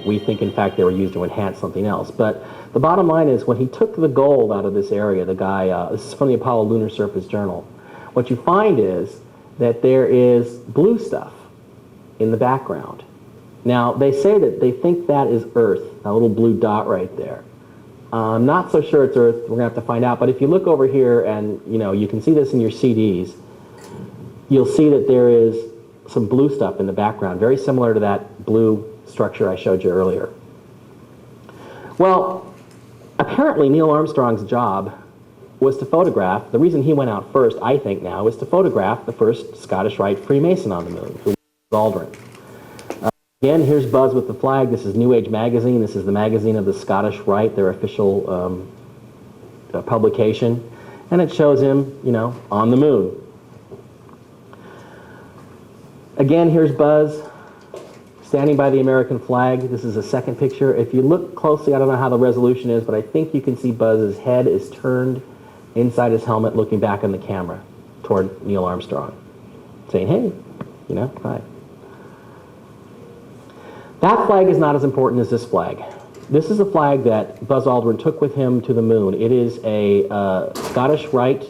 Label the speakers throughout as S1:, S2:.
S1: We think, in fact, they were used to enhance something else. But the bottom line is, when he took the gold out of this area, the guy, this is from the Apollo Lunar Surface Journal, what you find is that there is blue stuff in the background. Now, they say that they think that is Earth, that little blue dot right there. I'm not so sure it's Earth. We're going to have to find out. But if you look over here, and you can see this in your CDs, you'll see that there is some blue stuff in the background, very similar to that blue structure I showed you earlier. Well, apparently Neil Armstrong's job was to photograph, the reason he went out first, I think now, was to photograph the first Scottish Rite Freemason on the moon, who was Aldrin. Again, here's Buzz with the flag. This is New Age magazine. This is the magazine of the Scottish Rite, their official publication. And it shows him, on the moon. Again, here's Buzz standing by the American flag. This is a second picture. If you look closely, I don't know how the resolution is, but I think you can see Buzz's head is turned inside his helmet, looking back on the camera toward Neil Armstrong, saying, hey, hi. That flag is not as important as this flag. This is a flag that Buzz Aldrin took with him to the moon. It is a Scottish Rite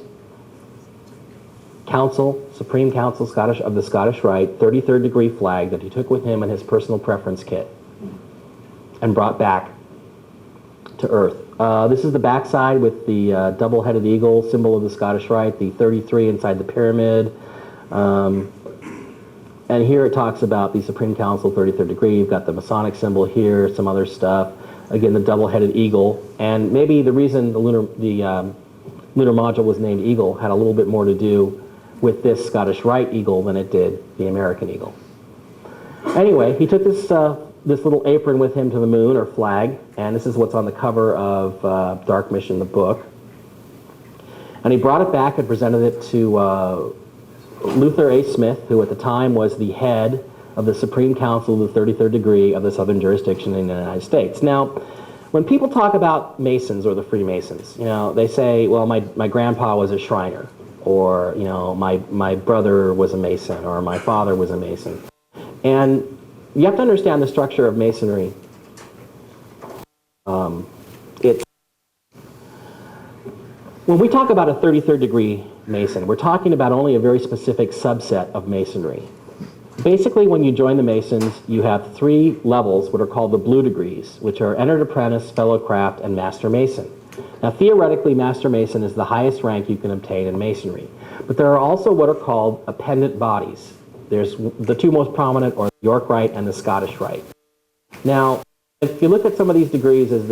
S1: Council, Supreme Council of the Scottish Rite, 33rd degree flag that he took with him in his personal preference kit and brought back to Earth. This is the backside with the double-headed eagle, symbol of the Scottish Rite, the 33 inside the pyramid. And here it talks about the Supreme Council, 33rd degree. You've got the Masonic symbol here, some other stuff. Again, the double-headed eagle. And maybe the reason the lunar module was named Eagle had a little bit more to do with this Scottish Rite eagle than it did the American eagle. Anyway, he took this little apron with him to the moon, or flag, and this is what's on the cover of Dark Mission, the book. And he brought it back and presented it to Luther A. Smith, who at the time was the head of the Supreme Council of the 33rd degree of the Southern Jurisdiction in the United States. Now, when people talk about Masons or the Freemasons, they say, well, my grandpa was a Shriner, or, my brother was a Mason, or my father was a Mason. And you have to understand the structure of Masonry. When we talk about a 33rd degree Mason, we're talking about only a very specific subset of Masonry. Basically, when you join the Masons, you have 3 levels, what are called the blue degrees, which are entered apprentice, fellow craft, and master Mason. Now, theoretically, master Mason is the highest rank you can obtain in Masonry. But there are also what are called appendant bodies. There's the 2 most prominent are the York Rite and the Scottish Rite. Now, if you look at some of these degrees as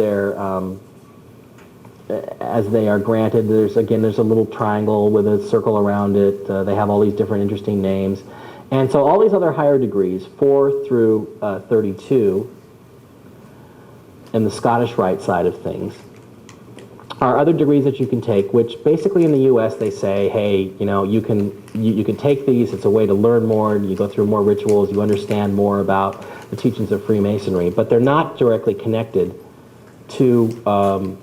S1: they are granted, there's a little triangle with a circle around it. They have all these different interesting names. And so all these other higher degrees, 4 through 32, in the Scottish Rite side of things, are other degrees that you can take, which basically in the U.S. they say, hey, you can take these. It's a way to learn more. You go through more rituals. You understand more about the teachings of Freemasonry. But they're not directly connected to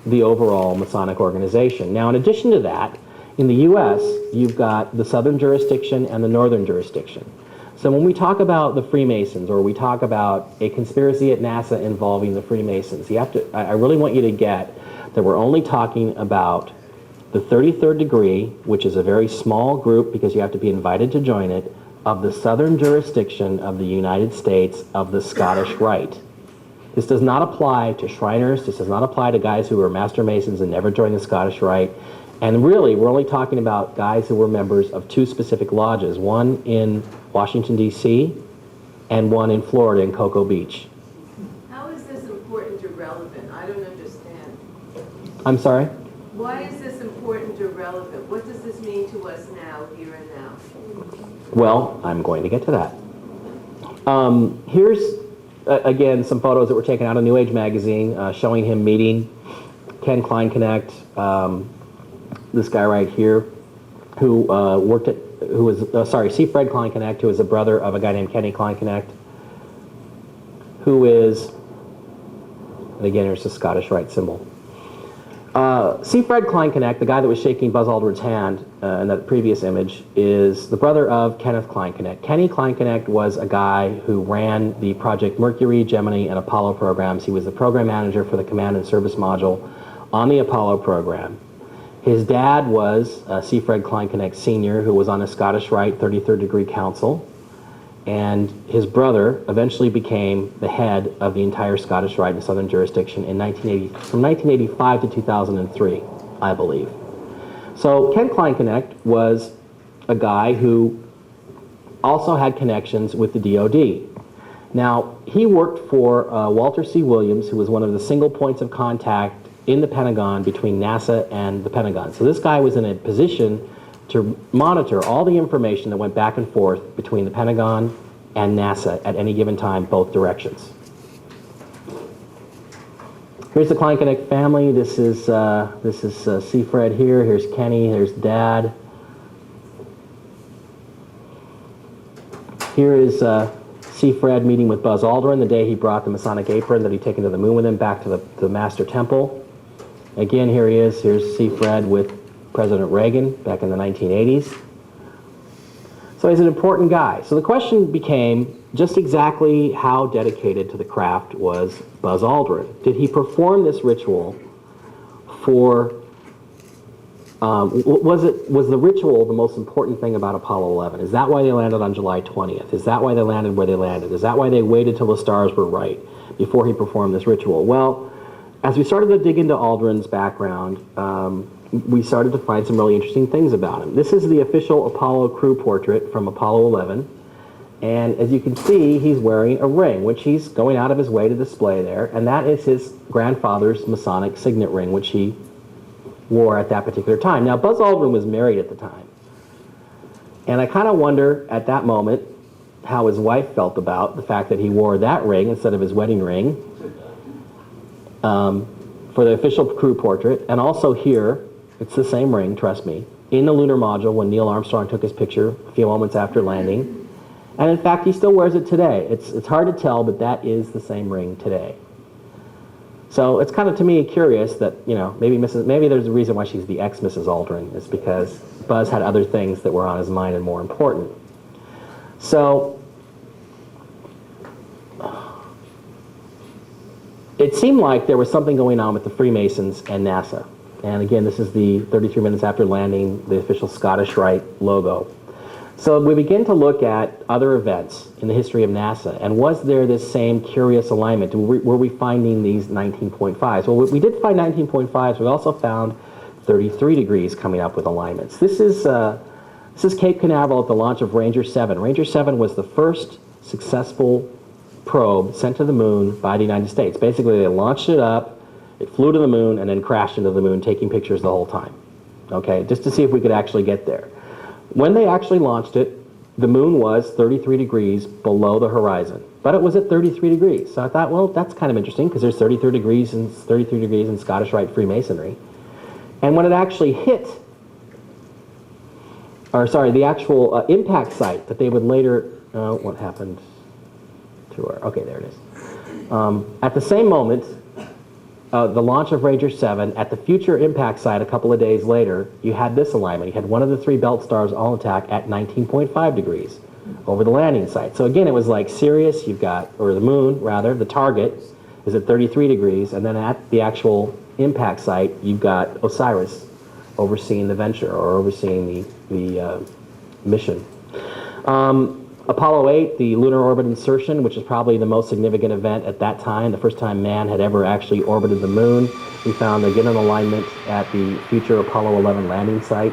S1: the overall Masonic organization. Now, in addition to that, in the U.S., you've got the Southern Jurisdiction and the Northern Jurisdiction. So when we talk about the Freemasons, or we talk about a conspiracy at NASA involving the Freemasons, I really want you to get that we're only talking about the 33rd degree, which is a very small group because you have to be invited to join it, of the Southern Jurisdiction of the United States of the Scottish Rite. This does not apply to Shriners. This does not apply to guys who are Master Masons and never joined the Scottish Rite. And really, we're only talking about guys who were members of 2 specific lodges, one in Washington, D.C., and one in Florida in Cocoa Beach.
S2: How is this important or relevant? I don't understand.
S1: I'm sorry?
S2: Why is this important or relevant? What does this mean to us now, here and now?
S1: Well, I'm going to get to that. Here's, again, some photos that were taken out of New Age magazine showing him meeting Ken Kleinknecht, this guy right here, who C. Fred Kleinknecht, who is a brother of a guy named Kenny Kleinknecht, who is, and again, here's the Scottish Rite symbol. C. Fred Kleinknecht, the guy that was shaking Buzz Aldrin's hand, in that previous image, is the brother of Kenneth Kleinknecht. Kenny Kleinknecht was a guy who ran the Project Mercury, Gemini, and Apollo programs. He was the program manager for the Command and Service Module on the Apollo program. His dad was Seafred Kleinknecht Sr., who was on the Scottish Rite 33rd Degree Council, and his brother eventually became the head of the entire Scottish Rite in Southern Jurisdiction in from 1985 to 2003, I believe. So Ken Kleinknecht was a guy who also had connections with the DoD. Now, he worked for Walter C. Williams, who was one of the single points of contact in the Pentagon between NASA and the Pentagon. So this guy was in a position to monitor all the information that went back and forth between the Pentagon and NASA at any given time, both directions. Here's the Kleinknecht family. This is Seafred here. Here's Kenny. Here's Dad. Here is Seafred meeting with Buzz Aldrin the day he brought the Masonic apron that he'd taken to the moon with him back to the Master Temple. Again, here he is. Here's Seafred with President Reagan back in the 1980s. So he's an important guy. So the question became just exactly how dedicated to the craft was Buzz Aldrin. Did he perform this ritual for, was the ritual the most important thing about Apollo 11? Is that why they landed on July 20th? Is that why they landed where they landed? Is that why they waited till the stars were right before he performed this ritual? Well, as we started to dig into Aldrin's background, we started to find some really interesting things about him. This is the official Apollo crew portrait from Apollo 11. And as you can see, he's wearing a ring, which he's going out of his way to display there. And that is his grandfather's Masonic signet ring, which he wore at that particular time. Now, Buzz Aldrin was married at the time. And I kind of wonder at that moment how his wife felt about the fact that he wore that ring instead of his wedding ring for the official crew portrait. And also here, it's the same ring, trust me, in the lunar module when Neil Armstrong took his picture a few moments after landing. And in fact, he still wears it today. It's hard to tell, but that is the same ring today. So it's kind of, to me, curious that, you know, maybe there's a reason why she's the ex-Mrs. Aldrin. It's because Buzz had other things that were on his mind and more important. So it seemed like there was something going on with the Freemasons and NASA. And again, this is the 33 minutes after landing, the official Scottish Rite logo. So we begin to look at other events in the history of NASA, and was there this same curious alignment? Were we finding these 19.5s? Well, we did find 19.5s. We also found 33 degrees coming up with alignments. This is Cape Canaveral at the launch of Ranger 7. Ranger 7 was the first successful probe sent to the moon by the United States. Basically, they launched it up, it flew to the moon, and then crashed into the moon, taking pictures the whole time, okay, just to see if we could actually get there. When they actually launched it, the moon was 33 degrees below the horizon, but it was at 33 degrees. So I thought, well, that's kind of interesting because there's 33 degrees in Scottish Rite Freemasonry. And when it actually hit, the actual impact site that they would later, what happened to our, okay, there it is. At the same moment, the launch of Ranger 7, at the future impact site a couple of days later, you had this alignment. You had one of the three belt stars all attack at 19.5 degrees over the landing site. So again, it was like Sirius, you've got, or the moon rather, the target is at 33 degrees, and then at the actual impact site, you've got Osiris overseeing the venture or overseeing the mission. Apollo 8, the lunar orbit insertion, which is probably the most significant event at that time, the first time man had ever actually orbited the moon. We found again an alignment at the future Apollo 11 landing site.